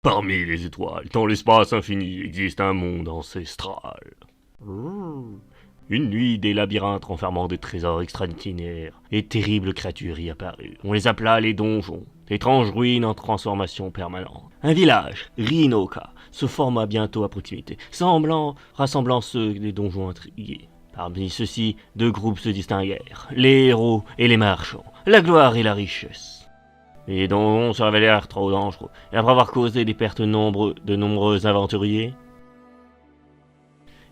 Parmi les étoiles, dans l'espace infini, existe un monde ancestral. Une nuit, des labyrinthes renfermant des trésors extraordinaires et terribles créatures y apparurent. On les appela les donjons, d'étranges ruines en transformation permanente. Un village, Rinoka, se forma bientôt à proximité, rassemblant ceux des donjons intrigués. Parmi ceux-ci, deux groupes se distinguèrent, les héros et les marchands, la gloire et la richesse. Les donjons se révélèrent trop dangereux, et après avoir causé des pertes de nombreux aventuriers,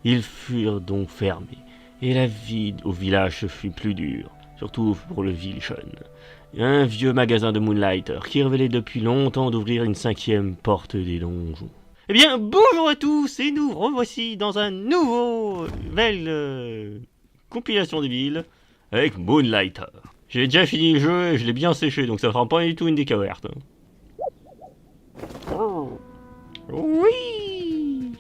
ils furent donc fermés, et la vie au village se fut plus dure, surtout pour le jeune. Un vieux magasin de Moonlighter qui révélait depuis longtemps d'ouvrir une 5e porte des donjons. Eh bien, bonjour à tous, et nous revoici dans un nouvelle compilation des villes avec Moonlighter. J'ai déjà fini le jeu et je l'ai bien séché, donc ça fera pas du tout une découverte. Oui.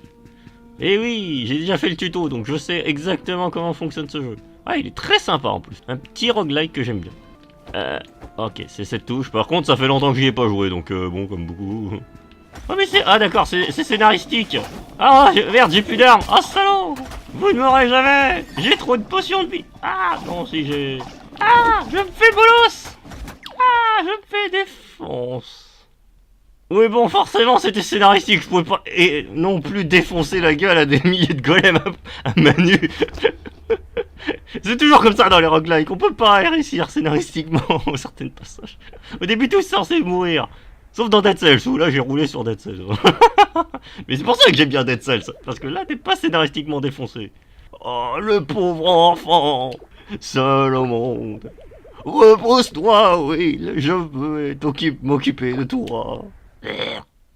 Et oui, j'ai déjà fait le tuto, donc je sais exactement comment fonctionne ce jeu. Ah, il est très sympa en plus. Un petit roguelike que j'aime bien. Ok, c'est cette touche. Par contre, ça fait longtemps que j'y ai pas joué, donc bon, comme beaucoup. Oh mais c'est... Ah d'accord, c'est scénaristique. Ah merde, j'ai plus d'armes. Ah salaud. Vous ne m'aurez jamais. J'ai trop de potions de vie. Ah non, si j'ai... Ah, je me fais bolos. Ah, je me fais défonce. Oui bon, forcément c'était scénaristique. Je pouvais pas non plus défoncer la gueule à des milliers de golems à Manu. C'est toujours comme ça dans les roguelikes. On peut pas réussir scénaristiquement certains passages. Au début tous censés mourir. Sauf dans Dead Cells, où là j'ai roulé sur Dead Cells. Mais c'est pour ça que j'aime bien Dead Cells. Parce que là t'es pas scénaristiquement défoncé. Oh le pauvre enfant, seul au monde. Repose-toi, Will, je veux m'occuper de toi.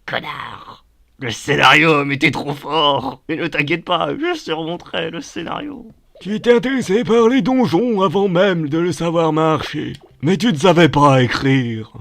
Connard. Le scénario m'était trop fort. Mais ne t'inquiète pas, je surmonterai le scénario. Tu étais intéressé par les donjons avant même de le savoir marcher. Mais tu ne savais pas écrire.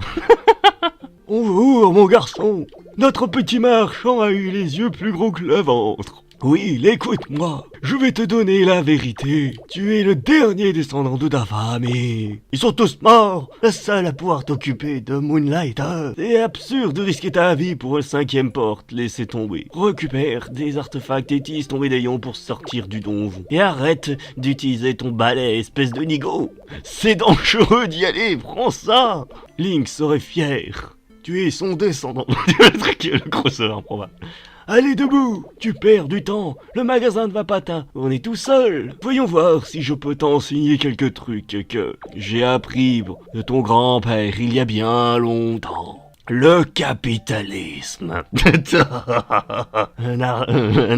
Bonjour, mon garçon. Notre petit marchand a eu les yeux plus gros que le ventre. Oui, écoute-moi. Je vais te donner la vérité. Tu es le dernier descendant de ta famille. Ils sont tous morts. Le seul à pouvoir t'occuper de Moonlighter. C'est absurde de risquer ta vie pour une 5e porte. Laissez tomber. Récupère des artefacts et tisse ton médaillon pour sortir du donjon. Et arrête d'utiliser ton balai, espèce de nigo. C'est dangereux d'y aller. Prends ça. Link serait fier. Tu es son descendant. Le grosseur improbable. Allez debout, tu perds du temps, le magasin ne va pas on est tout seul. Voyons voir si je peux t'enseigner quelques trucs que j'ai appris de ton grand-père il y a bien longtemps. Le capitalisme. un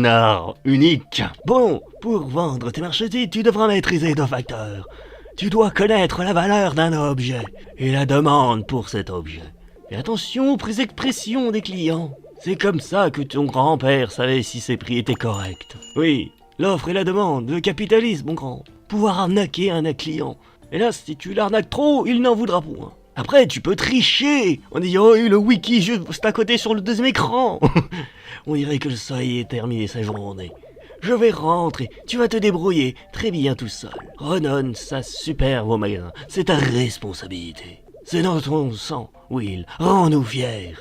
art unique. Bon, pour vendre tes marchandises, tu devras maîtriser 2 facteurs. Tu dois connaître la valeur d'un objet et la demande pour cet objet. Et attention aux expressions des clients. C'est comme ça que ton grand-père savait si ses prix étaient corrects. Oui, l'offre et la demande, le capitalisme, mon grand. Pouvoir arnaquer un client. Et là, si tu l'arnaques trop, il n'en voudra point. Après, tu peux tricher en ayant eu le wiki juste à côté sur le 2e écran. On dirait que le soleil est terminé sa journée. Je vais rentrer, tu vas te débrouiller très bien tout seul. Redonne ça superbe au magasin, c'est ta responsabilité. C'est dans ton sang, Will, rends-nous fiers.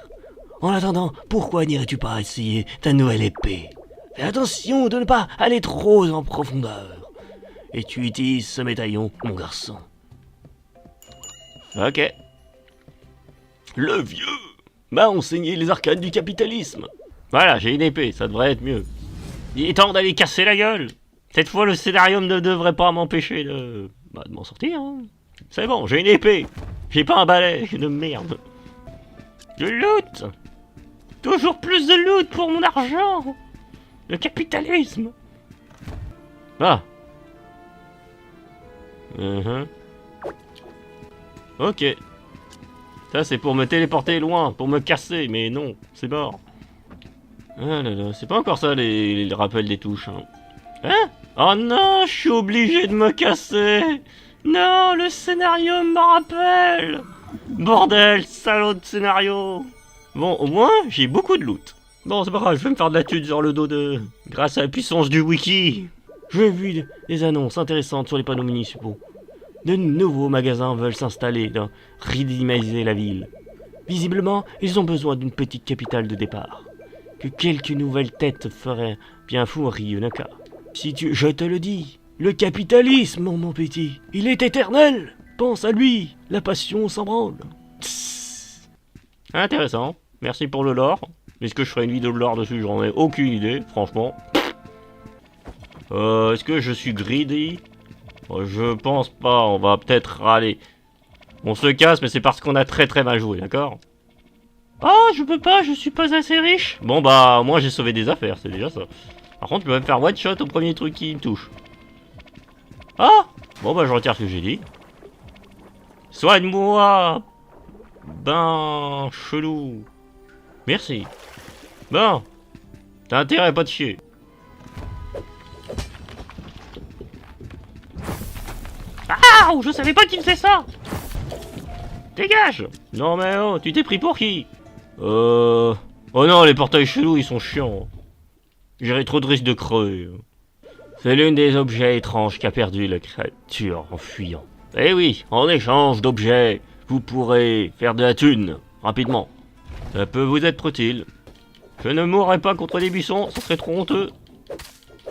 En attendant, pourquoi n'irais-tu pas essayer ta nouvelle épée? Fais attention de ne pas aller trop en profondeur. Et tu utilises ce médaillon, mon garçon. Ok. Le vieux m'a enseigné les arcanes du capitalisme. Voilà, j'ai une épée, ça devrait être mieux. Il est temps d'aller casser la gueule. Cette fois, le scénario ne devrait pas m'empêcher de m'en sortir. Hein. C'est bon, j'ai une épée. J'ai pas un balai de merde. De loot. Toujours plus de loot pour mon argent. Le capitalisme. Ah. Ok. Ça c'est pour me téléporter loin, pour me casser, mais non, c'est mort. Ah là là, c'est pas encore ça les rappels des touches. Hein? Oh non, je suis obligé de me casser. Non, le scénario me rappelle. Bordel, salaud de scénario. Bon, au moins, j'ai beaucoup de loot. Bon, c'est pas grave, je vais me faire de la thune sur le dos de... Grâce à la puissance du wiki. J'ai vu des annonces intéressantes sur les panneaux municipaux. De nouveaux magasins veulent s'installer, redynamiser la ville. Visiblement, ils ont besoin d'une petite capitale de départ. Que quelques nouvelles têtes feraient bien fou à Ryunaka. Je te le dis, le capitalisme, mon petit, il est éternel. Pense à lui, la passion s'en branle. Tss. Intéressant. Merci pour le lore. Est-ce que je ferai une vidéo de lore dessus? J'en ai aucune idée, franchement. Est-ce que je suis greedy? Je pense pas, on va peut-être râler. On se casse, mais c'est parce qu'on a très mal joué, d'accord? Oh, je peux pas, je suis pas assez riche. Bon bah, moi j'ai sauvé des affaires, c'est déjà ça. Par contre, tu peux me faire one shot au premier truc qui me touche. Ah! Bon bah, je retire ce que j'ai dit. Soigne-moi! Ben, chelou. Merci. Bon. T'as intérêt à pas te chier. Ah! Je savais pas qu'il faisait ça! Dégage! Non mais oh, tu t'es pris pour qui? Oh non, les portails chelous, ils sont chiants. J'aurais trop de risques de creux. C'est l'une des objets étranges qu'a perdu la créature en fuyant. Eh oui, en échange d'objets, vous pourrez faire de la thune, rapidement. Ça peut vous être utile. Je ne mourrai pas contre des buissons, ça serait trop honteux.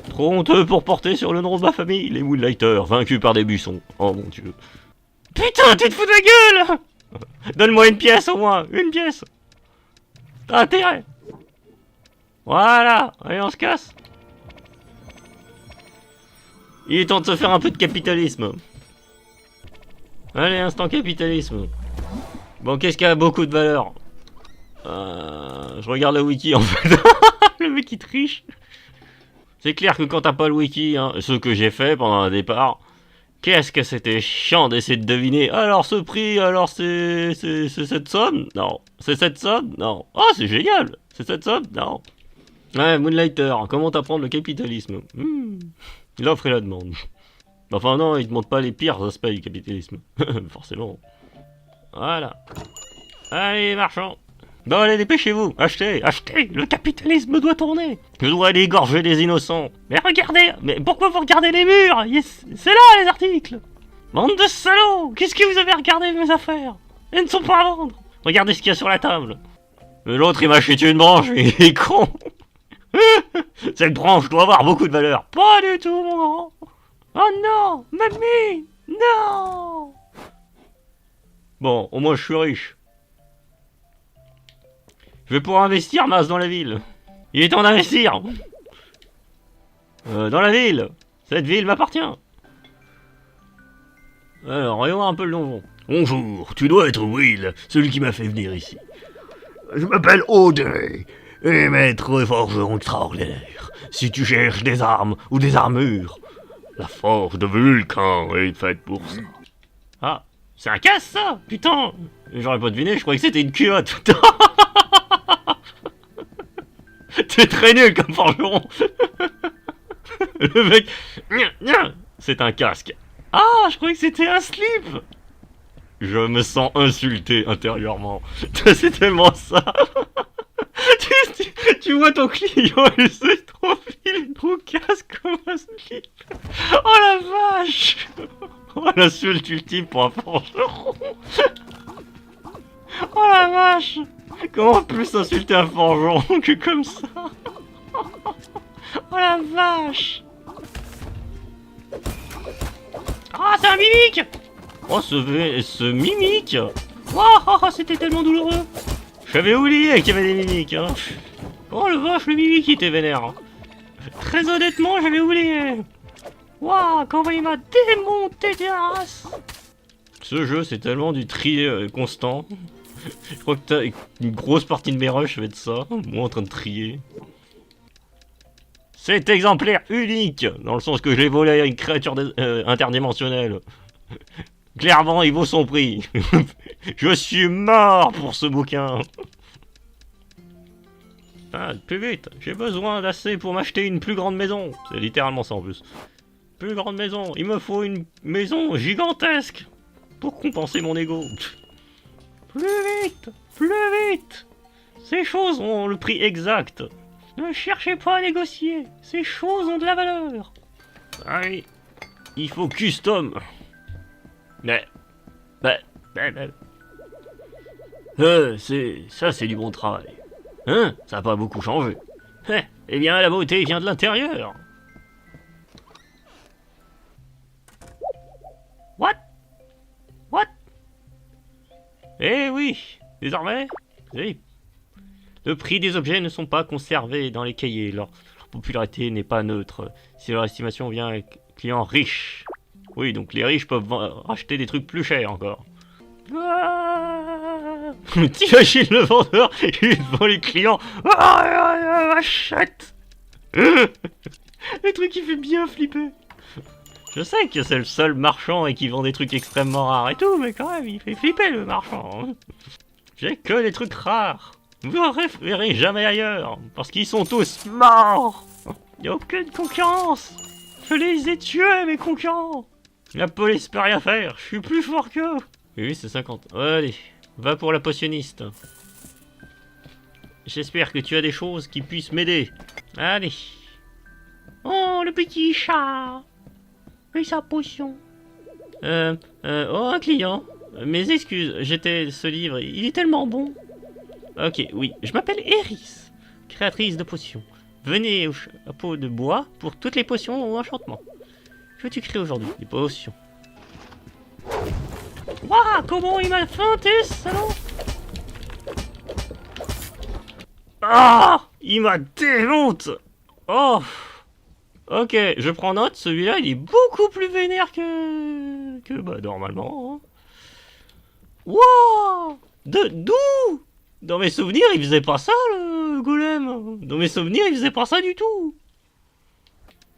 Trop honteux pour porter sur le nom de ma famille, les Moonlighters, vaincus par des buissons. Oh mon dieu. Putain, tu te fous de la gueule! Donne-moi une pièce au moins, une pièce. T'as intérêt. Voilà, allez on se casse. Il est temps de se faire un peu de capitalisme. Allez, instant capitalisme. Bon, qu'est-ce qui a beaucoup de valeur? Je regarde le wiki en fait. Le mec il triche. C'est clair que quand t'as pas le wiki, hein, ce que j'ai fait pendant un départ, qu'est-ce que c'était chiant d'essayer de deviner. Alors ce prix, alors c'est cette somme? Non. C'est cette somme? Non. Oh, c'est génial. C'est cette somme? Non. Ouais, Moonlighter, comment t'apprendre le capitalisme? L'offre et la demande. Enfin non, il te montre pas les pires aspects du capitalisme. Forcément. Voilà. Allez, marchand. Bon, allez, dépêchez-vous. Achetez, achetez. Le capitalisme doit tourner. Je dois aller égorger des innocents. Mais regardez. Mais pourquoi vous regardez les murs? Yes, c'est là, les articles. Bande de salauds. Qu'est-ce que vous avez regardé mes affaires? Elles ne sont pas à vendre. Regardez ce qu'il y a sur la table. L'autre, il m'a acheté une branche. Il est con. Cette branche doit avoir beaucoup de valeur. Pas du tout, mon grand. Oh non, mamie. Non. Bon, au moins je suis riche. Je vais pouvoir investir masse dans la ville. Il est temps d'investir. Dans la ville. Cette ville m'appartient. Alors, voyons un peu le donjon. Bonjour, tu dois être Will, celui qui m'a fait venir ici. Je m'appelle Audrey, et maître forgeron extraordinaire. Si tu cherches des armes ou des armures, la forge de Vulcan est faite pour ça. Ah, c'est un casse ça. Putain, j'aurais pas deviné, je croyais que c'était une culotte. T'es très nul comme forgeron. Le mec... C'est un casque. Ah, je croyais que c'était un slip. Je me sens insulté intérieurement. C'est tellement ça. Tu vois ton client, il se trop fil, trop casque comme un slip. Oh la vache. Oh l'insulte ultime pour un forgeron. Oh la vache. Comment plus insulter un forgeron que comme ça? Oh la vache. Ah, c'est un mimique. Oh, ce mimique. Oh, c'était tellement douloureux. J'avais oublié qu'il y avait des mimiques, hein. Oh le vache, le mimique il était vénère, hein. Très honnêtement, j'avais oublié. Waouh, comment il m'a démonté des races. Ce jeu, c'est tellement du tri constant. Je crois que t'as une grosse partie de mes rushs va être ça, moi en train de trier. C'est exemplaire unique, dans le sens que je l'ai volé à une créature interdimensionnelle. Clairement, il vaut son prix. Je suis mort pour ce bouquin. Ah, plus vite, j'ai besoin d'assez pour m'acheter une plus grande maison. C'est littéralement ça en plus. Plus grande maison, il me faut une maison gigantesque pour compenser mon ego. Plus vite, plus vite. Ces choses ont le prix exact. Ne cherchez pas à négocier, ces choses ont de la valeur. Allez, il faut custom. Mais. c'est du bon travail. Hein? Ça n'a pas beaucoup changé. Eh bien, la beauté vient de l'intérieur. What? Eh oui, désormais, le prix des objets ne sont pas conservés dans les cahiers. Leur popularité n'est pas neutre. Si leur estimation vient avec clients riches. Oui, donc les riches peuvent racheter des trucs plus chers encore. T'imagines le vendeur, il est devant les clients. Achète. Le truc qui fait bien flipper. Je sais que c'est le seul marchand et qui vend des trucs extrêmement rares et tout, mais quand même, il fait flipper le marchand. J'ai que des trucs rares. Vous ne verrez jamais ailleurs, parce qu'ils sont tous morts. Il n'y a aucune concurrence. Je les ai tués, mes concurrents. La police peut rien faire, je suis plus fort qu'eux. Oui, c'est 50. Allez, va pour la potionniste. J'espère que tu as des choses qui puissent m'aider. Allez. Oh, le petit chat. Et sa potion. Oh, un client. Mes excuses, j'étais ce livre, il est tellement bon. Ok, oui, je m'appelle Eris, créatrice de potions. Venez au chapeau de bois pour toutes les potions ou enchantements. Que tu crées aujourd'hui? Des potions. Waouh, comment il m'a feinté, ce salaud! Ah, il m'a démonte. Oh. Ok, je prends note, celui-là il est beaucoup plus vénère que bah normalement. Hein. Wouah! D'où? Dans mes souvenirs il faisait pas ça le golem. Dans mes souvenirs il faisait pas ça du tout.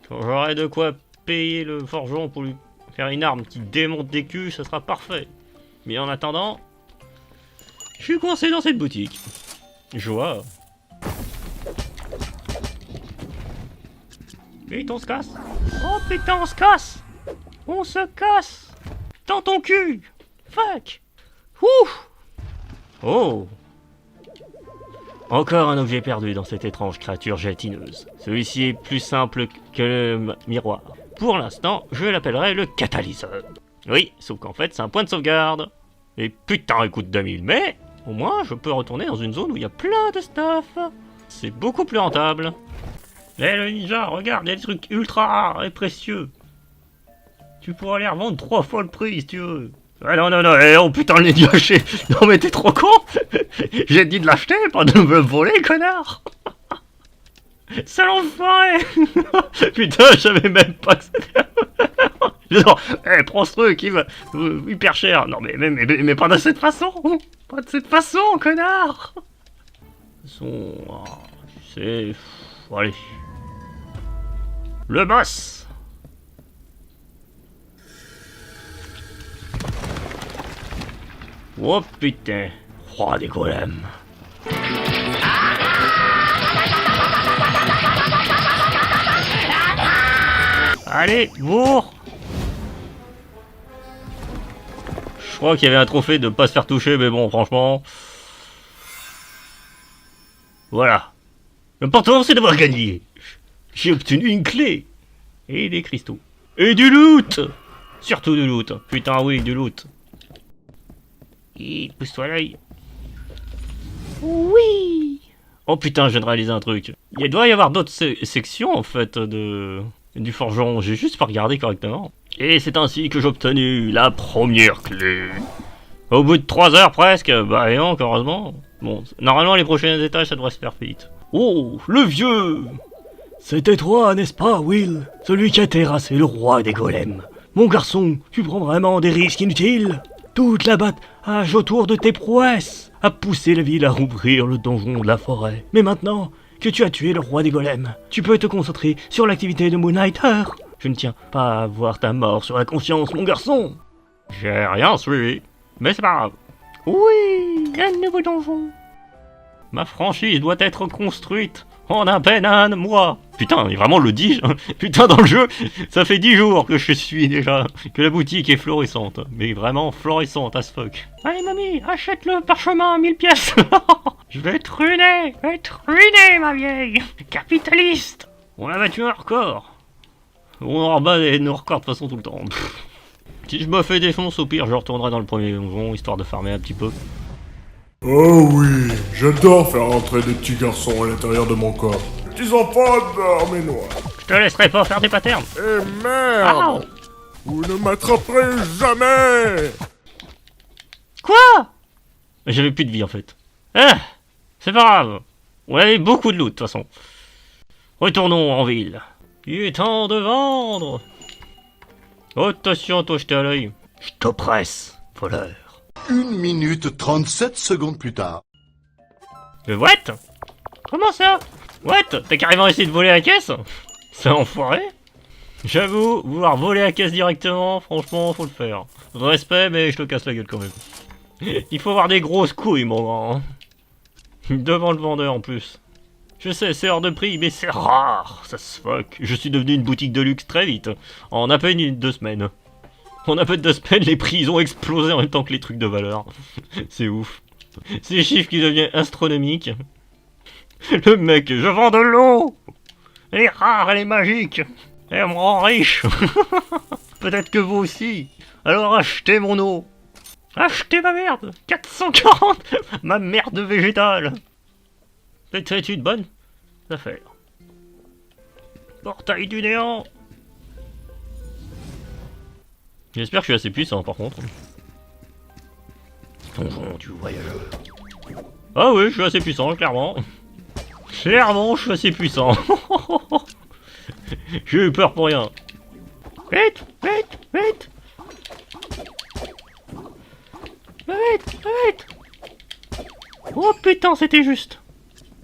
Quand j'aurai de quoi payer le forgeron pour lui faire une arme qui démonte des culs, ça sera parfait. Mais en attendant, je suis coincé dans cette boutique. Joie. Vite, on se casse. Oh putain, on se casse. On se casse. Dans ton cul. Fuck. Ouf. Oh. Encore un objet perdu dans cette étrange créature gélatineuse. Celui-ci est plus simple que le miroir. Pour l'instant, je l'appellerai le catalyseur. Oui, sauf qu'en fait, c'est un point de sauvegarde. Et putain, il coûte 2000, mais au moins, je peux retourner dans une zone où il y a plein de stuff. C'est beaucoup plus rentable. Eh le ninja, regarde, il y a des trucs ultra rares et précieux. Tu pourras les revendre 3 fois le prix si tu veux. Ah non, oh putain le ninja, non mais t'es trop con. J'ai dit de l'acheter, pas de me le voler, connard. Sale enfoiré. Putain, je savais même pas que c'était... Non, prends ce truc, il va hyper cher. Non mais pas de cette façon. Pas de cette façon, connard. De toute façon, tu sais... Allez. Le boss. Oh putain. Roi des golems. Allez, bourre. Je crois qu'il y avait un trophée de pas se faire toucher, mais bon, franchement... Voilà. L'important, c'est d'avoir gagné. J'ai obtenu une clé. Et des cristaux. Et du loot. Surtout du loot. Putain, oui, du loot. Et pousse-toi l'œil. Oui. Oh putain, je viens de réaliser un truc. Il doit y avoir d'autres sections, en fait, du forgeron. J'ai juste pas regardé correctement. Et c'est ainsi que j'ai obtenu la première clé. Au bout de 3 heures presque. Bah et non, heureusement. Bon, normalement, les prochains étages, ça devrait se faire vite. Oh, le vieux! C'était toi, n'est-ce pas, Will? Celui qui a terrassé le roi des golems. Mon garçon, tu prends vraiment des risques inutiles? Toute la bataille autour de tes prouesses a poussé la ville à rouvrir le donjon de la forêt. Mais maintenant que tu as tué le roi des golems, tu peux te concentrer sur l'activité de Moonlighter. Je ne tiens pas à voir ta mort sur la conscience, mon garçon. J'ai rien suivi, mais c'est pas grave. Oui, un nouveau donjon. Ma franchise doit être construite en à peine un mois. Putain, mais vraiment le dis. Putain, dans le jeu, ça fait 10 jours que je suis déjà, que la boutique est florissante. Mais vraiment florissante as fuck. Allez mamie, achète le parchemin à 1000 pièces. Je vais être ruiné, ma vieille. Capitaliste. On a battu un record. On rebat nos records de toute façon tout le temps. Si je me fais défoncer, au pire, je retournerai dans le premier donjon, histoire de farmer un petit peu. Oh oui, j'adore faire entrer des petits garçons à l'intérieur de mon corps. Petits enfants adorent mes noix. Je te laisserai pas faire des patterns. Eh merde! Ah. Vous ne m'attraperez jamais! Quoi? J'avais plus de vie en fait. Ah, c'est pas grave. On avait beaucoup de loot de toute façon. Retournons en ville. Il est temps de vendre. Attention, toi, jeter à l'œil. Je t'oppresse, voleur. 1 minute 37 secondes plus tard. What? Comment ça? What? T'as carrément essayé de voler la caisse? C'est enfoiré? J'avoue, vouloir voler la caisse directement, franchement, faut le faire. Respect, mais je te casse la gueule quand même. Il faut avoir des grosses couilles, mon grand. Hein. Devant le vendeur en plus. Je sais, c'est hors de prix, mais c'est rare, ça se fuck. Je suis devenu une boutique de luxe très vite, en à peine 2 semaines. En à peine 2 semaines, les prix ils ont explosé en même temps que les trucs de valeur. C'est ouf. C'est des chiffres qui deviennent astronomiques. Le mec, je vends de l'eau. Elle est rare, elle est magique. Elle me rend riche. Peut-être que vous aussi. Alors achetez mon eau. Achetez ma merde. 440. Ma merde végétale. C'est une bonne affaire. Portail du néant. J'espère que je suis assez puissant par contre. Donjon du voyageur. Ah oui, je suis assez puissant, clairement. Clairement, je suis assez puissant. J'ai eu peur pour rien. Vite, vite, vite. Vite, vite. Oh putain, c'était juste.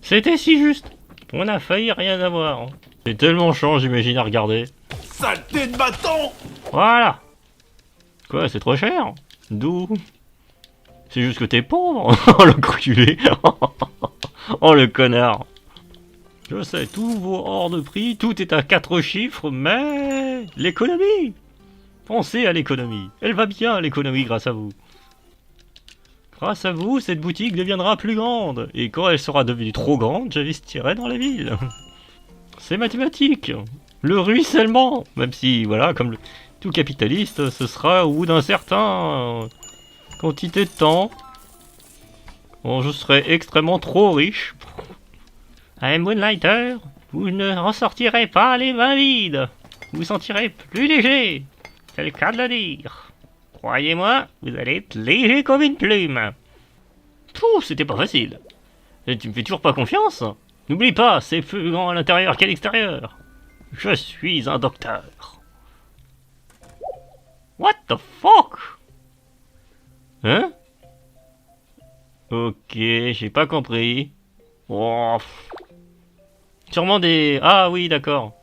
C'était si juste. On a failli rien avoir. C'est tellement chiant, j'imagine, à regarder. Saleté de bâton! Voilà. Quoi, c'est trop cher? D'où? C'est juste que t'es pauvre. Oh le culé. Oh le connard. Je sais, tout vaut hors de prix, tout est à 4 chiffres, mais... l'économie. Pensez à l'économie. Elle va bien, l'économie, grâce à vous. Grâce à vous, cette boutique deviendra plus grande. Et quand elle sera devenue trop grande, j'investirai dans la ville. C'est mathématique. Le ruissellement. Même si, voilà, comme tout capitaliste, ce sera au bout d'un certain quantité de temps. Bon, je serai extrêmement trop riche. Un Moonlighter, vous ne ressortirez pas les mains vides. Vous vous sentirez plus léger. C'est le cas de le dire. Croyez-moi, vous allez être léger comme une plume. Pouh, c'était pas facile. Et tu me fais toujours pas confiance? N'oublie pas, c'est plus grand à l'intérieur qu'à l'extérieur. Je suis un docteur. What the fuck? Hein? Ok, j'ai pas compris. Oh. Sûrement des... Ah oui, d'accord.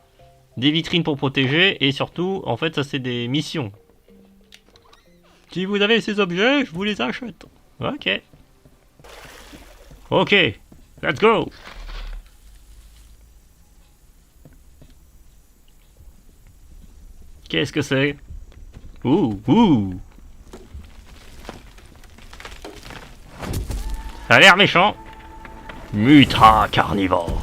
Des vitrines pour protéger, et surtout, en fait, ça c'est des missions. Si vous avez ces objets, je vous les achète. Ok. Ok, let's go. Qu'est-ce que c'est? Ouh. Ça a l'air méchant. Muta carnivore.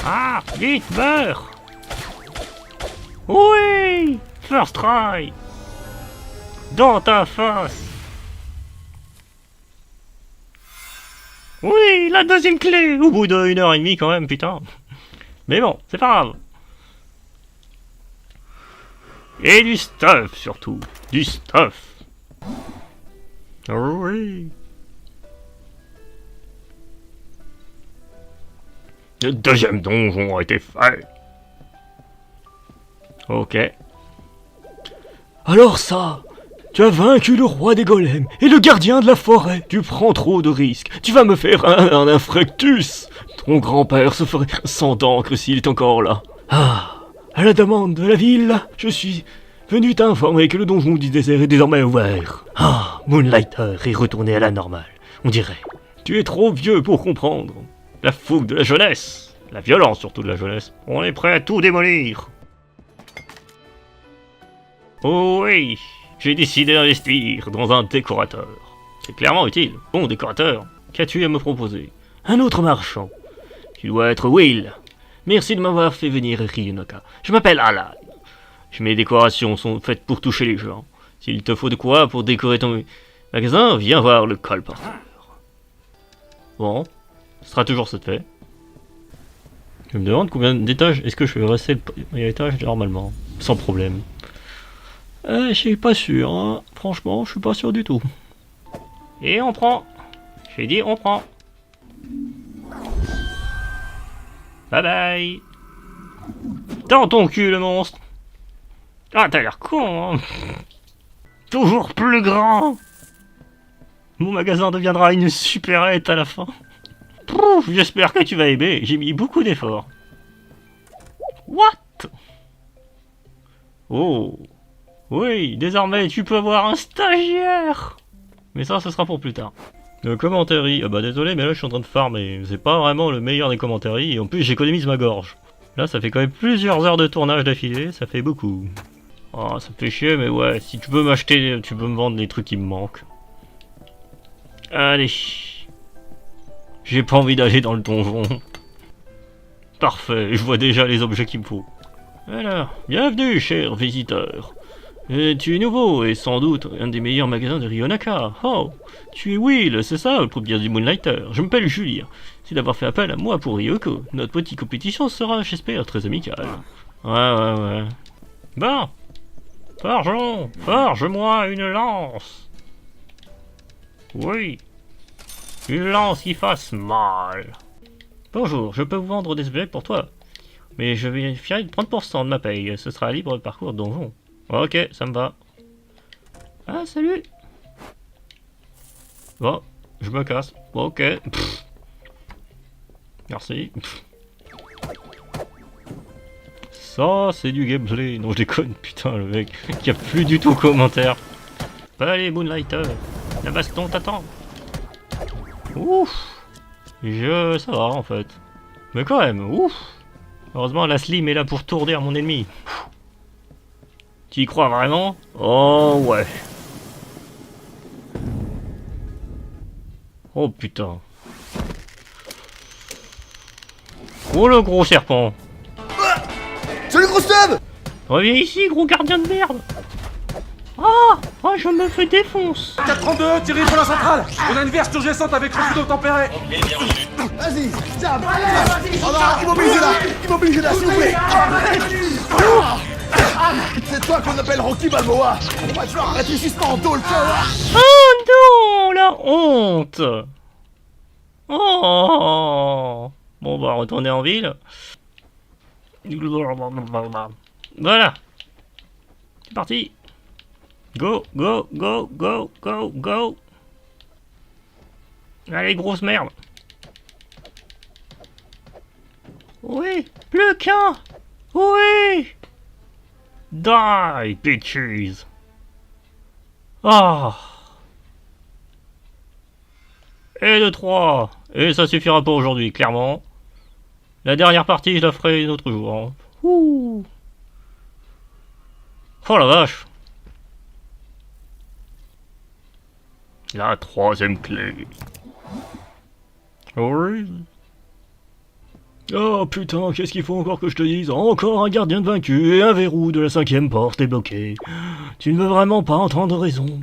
Ah, vite, meurs. Oui, first try. Dans ta face. Oui, la deuxième clé. Au bout de 1h30 quand même, putain. Mais bon, c'est pas grave. Et du stuff surtout. Du stuff. Oui. Le deuxième donjon a été fait. Ok. Alors ça, tu as vaincu le roi des golems et le gardien de la forêt. Tu prends trop de risques. Tu vas me faire un infractus. Ton grand-père se ferait sans d'encre s'il est encore là. Ah, à la demande de la ville, je suis venu t'informer que le donjon du désert est désormais ouvert. Ah, Moonlighter est retourné à la normale, on dirait. Tu es trop vieux pour comprendre. La fougue de la jeunesse. La violence surtout de la jeunesse. On est prêt à tout démolir. Oh oui, j'ai décidé d'investir dans un décorateur. C'est clairement utile. Bon décorateur, qu'as-tu à me proposer? Un autre marchand. Tu dois être Will. Merci de m'avoir fait venir Ryunoka. Je m'appelle Alan. Mes décorations sont faites pour toucher les gens. S'il te faut de quoi pour décorer Magasin, viens voir le colporteur. Bon, ce sera toujours cette fait. Je me demande combien d'étages est-ce que je vais rester le premier étage normalement, sans problème. Je suis pas sûr, hein. Franchement, je suis pas sûr du tout. Et on prend. J'ai dit on prend. Bye bye. Dans ton cul le monstre. Ah t'as l'air con hein. Toujours plus grand. Mon magasin deviendra une supérette à la fin. Pouf, j'espère que tu vas aimer, j'ai mis beaucoup d'efforts. What? Oh. Oui, désormais tu peux avoir un stagiaire. Mais ça, ce sera pour plus tard. Le commentaire, ah bah désolé, mais là je suis en train de farmer. C'est pas vraiment le meilleur des commentaires, et en plus j'économise ma gorge. Là, ça fait quand même plusieurs heures de tournage d'affilée, ça fait beaucoup. Oh, ça me fait chier, mais ouais, si tu peux m'acheter, tu peux me vendre les trucs qui me manquent. Allez. J'ai pas envie d'aller dans le donjon. Parfait, je vois déjà les objets qu'il me faut. Alors, bienvenue, cher visiteur. Tu es nouveau et sans doute un des meilleurs magasins de Rionaka. Oh, tu es Will, c'est ça, le propriétaire du Moonlighter. Je m'appelle Julien. C'est d'avoir fait appel à moi pour Ryoko. Notre petite compétition sera, j'espère, très amicale. Ouais. Bon. Forge-moi une lance. Oui. Une lance qui fasse mal. Bonjour, je peux vous vendre des objets pour toi. Mais je vérifierai 30% de ma paye. Ce sera libre de parcours de donjon. Ok, ça me va. Ah, salut. Bon, je me casse. Ok. Pff. Merci. Pff. Ça, c'est du gameplay. Non, je déconne, putain, le mec qui a plus du tout commentaire. Allez, Moonlighter. La baston t'attend. Ouf. Ça va, en fait. Mais quand même, ouf. Heureusement, la slim est là pour tourner mon ennemi. Tu y crois vraiment? Oh ouais. Oh putain. Oh le gros serpent. C'est le gros stab! Reviens ici, gros gardien de merde. Ah, je me fais défonce. 432, tirez pour la centrale. On a une verge turgescente avec refus d'eau tempérée. Vas-y, jab! Oh non, immobilisez là, s'il vous plaît! C'est toi qu'on appelle Rocky Balboa! On va te faire un rétrécissement en tôle, Oh non, la honte. Oh. Bon, on va retourner en ville. Voilà. C'est parti. Go. Allez, grosse merde. Oui, plus qu'un. Oui. Die, bitches. Ah. Et de 3. Et ça suffira pour aujourd'hui, clairement. La dernière partie, je la ferai un autre jour. Hein. Ouh. Oh la vache. La 3e clé. Oui. Oh putain, qu'est-ce qu'il faut encore que je te dise? Encore un gardien de vaincu et un verrou de la 5e porte est bloqué. Tu ne veux vraiment pas entendre raison.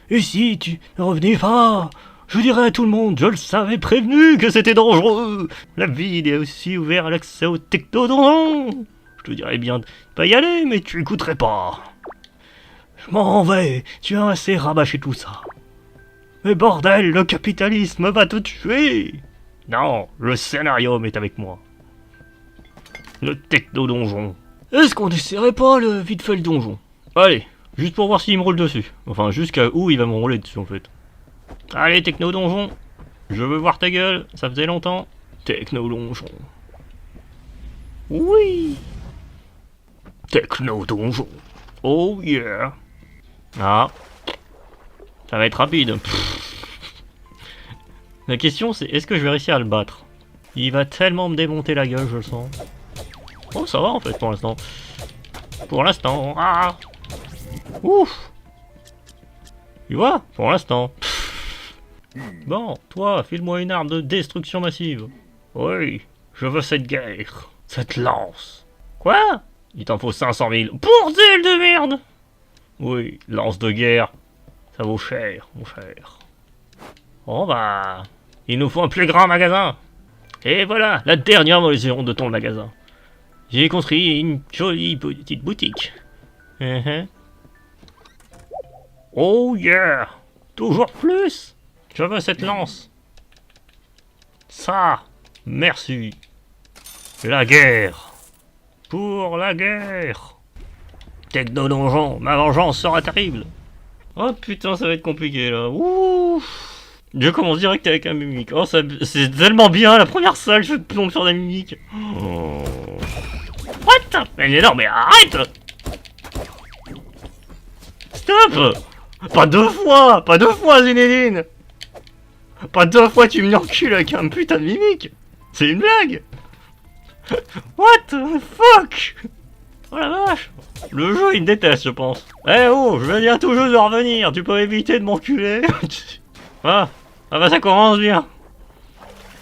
Et si tu ne revenais pas, je dirais à tout le monde, je le savais prévenu que c'était dangereux. La ville est aussi ouverte à l'accès au technodonjon. Je te dirais bien de pas y aller, mais tu écouterais pas. Je m'en vais, tu as assez rabâché tout ça. Mais bordel, le capitalisme va te tuer. Non, le scénario est avec moi. Le techno-donjon. Est-ce qu'on n'essaierait pas le vite fait le donjon? Allez, juste pour voir s'il me roule dessus. Enfin, jusqu'à où il va me rouler dessus en fait. Allez, techno-donjon. Je veux voir ta gueule, ça faisait longtemps. Techno-donjon. Oui. Techno-donjon. Oh yeah. Ah. Ça va être rapide. La question c'est, est-ce que je vais réussir à le battre? Il va tellement me démonter la gueule, je le sens. Oh, ça va en fait pour l'instant. Pour l'instant. Ah. Ouf. Tu vois, pour l'instant. Bon, toi, file-moi une arme de destruction massive. Oui, je veux cette guerre. Cette lance. Quoi? Il t'en faut 500 000. Bordel de merde! Oui, lance de guerre. Ça vaut cher, mon cher. Bon bah, il nous faut un plus grand magasin. Et voilà, la dernière maison de ton magasin. J'ai construit une jolie petite boutique. Oh yeah! Toujours plus! Je veux cette lance. Ça, merci. La guerre. Pour la guerre. Techno-donjon, ma vengeance sera terrible. Oh putain, ça va être compliqué là. Ouh. Je commence direct avec un mimique. Oh, c'est tellement bien, la première salle, je tombe sur la mimique. Oh. What? Elle est énorme, mais arrête! Stop! Pas deux fois, Zinedine! Pas deux fois, tu me l'encules avec un putain de mimique! C'est une blague! What the fuck? Oh la vache! Le jeu, il me déteste, je pense. Eh oh, je viens tout juste de revenir, tu peux éviter de m'enculer? Ah bah ça commence bien.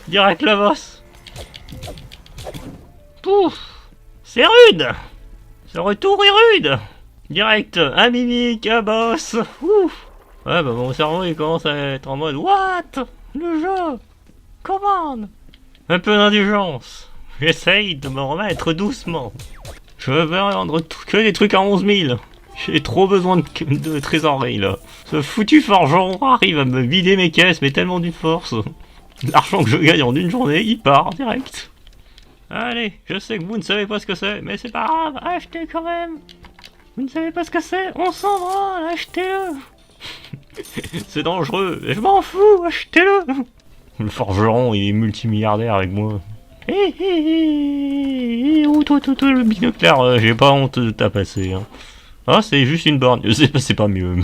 Direct le boss. Pouf! C'est rude! Ce retour est rude! Direct, un mimique, un boss! Ouf! Ouais, bah mon cerveau il commence à être en mode What? Le jeu! Commande! Un peu d'indulgence. J'essaye de me remettre doucement. Je veux vendre que des trucs à 11 000. J'ai trop besoin de trésorerie là. Ce foutu forgeron arrive à me vider mes caisses, mais tellement d'une force. L'argent que je gagne en une journée, il part direct. Allez, je sais que vous ne savez pas ce que c'est, mais c'est pas grave, achetez quand même. Vous ne savez pas ce que c'est, on s'en branle, achetez-le. C'est dangereux, mais je m'en fous, achetez-le. Le forgeron, il est multimilliardaire avec moi. Oh, toi, le binoclaire, j'ai pas honte de tapasser. Hein. Ah, c'est juste une borne, c'est pas mieux.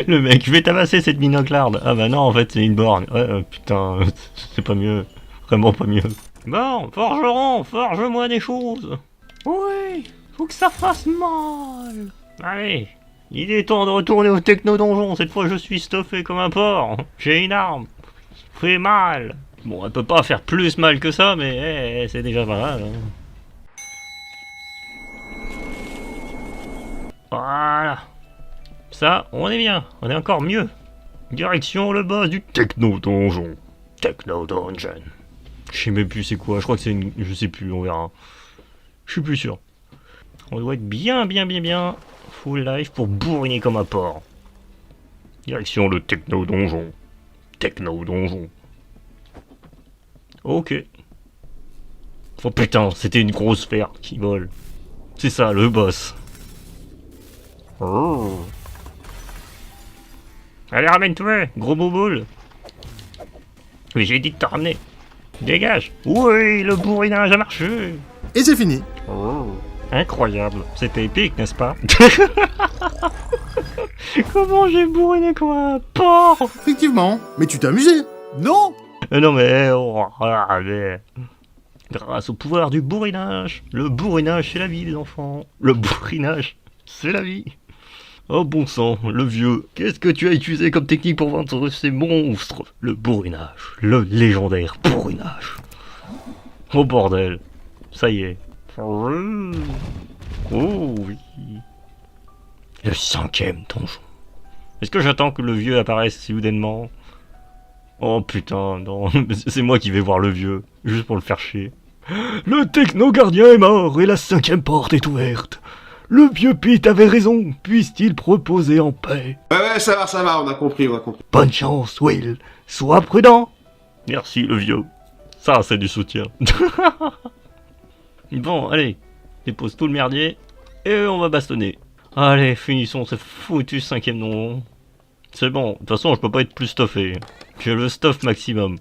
Le mec, je vais tabasser cette binoclarde. Ah bah non, en fait, c'est une borne. Ouais, putain, c'est pas mieux. Vraiment pas mieux. Bon, forgeron, forge-moi des choses. Oui, faut que ça fasse mal. Allez, il est temps de retourner au techno-donjon. Cette fois, je suis stuffé comme un porc. J'ai une arme. Fait mal. Bon, elle peut pas faire plus mal que ça, mais c'est déjà pas mal. Hein. Voilà. Ça, on est bien. On est encore mieux. Direction le boss du techno-donjon. Techno-donjon. Je sais même plus c'est quoi. Je crois que c'est une... Je sais plus, on verra. Je suis plus sûr. On doit être bien full life pour bourriner comme un porc. Direction le techno-donjon. Techno-donjon. Ok. Oh putain, c'était une grosse sphère qui vole. C'est ça, le boss. Oh. Allez, ramène-toi, gros bouboule. Oui, j'ai dit de te ramener. Dégage. Oui, le bourrinage a marché. Et c'est fini. Oh. Incroyable. C'était épique, n'est-ce pas? Comment j'ai bourriné comme un porc? Effectivement. Mais tu t'es amusé. Non. Non mais, mais... Grâce au pouvoir du bourrinage. Le bourrinage, c'est la vie, les enfants. Le bourrinage, c'est la vie. Oh bon sang, le vieux, qu'est-ce que tu as utilisé comme technique pour vendre ces monstres? Le bourrinage, le légendaire bourrinage. Oh bordel, ça y est. Oh oui. Le 5e donjon. Est-ce que j'attends que le vieux apparaisse soudainement? Oh putain, non, c'est moi qui vais voir le vieux, juste pour le faire chier. Le techno-gardien est mort et la 5e porte est ouverte. Le vieux Pete avait raison, puisse-t-il proposer en paix. Ouais, ça va, on a compris. Bonne chance, Will. Sois prudent. Merci, le vieux. Ça, c'est du soutien. Bon, allez, dépose tout le merdier et on va bastonner. Allez, finissons ce foutu 5e donjon. C'est bon, de toute façon, je peux pas être plus stuffé. J'ai le stuff maximum.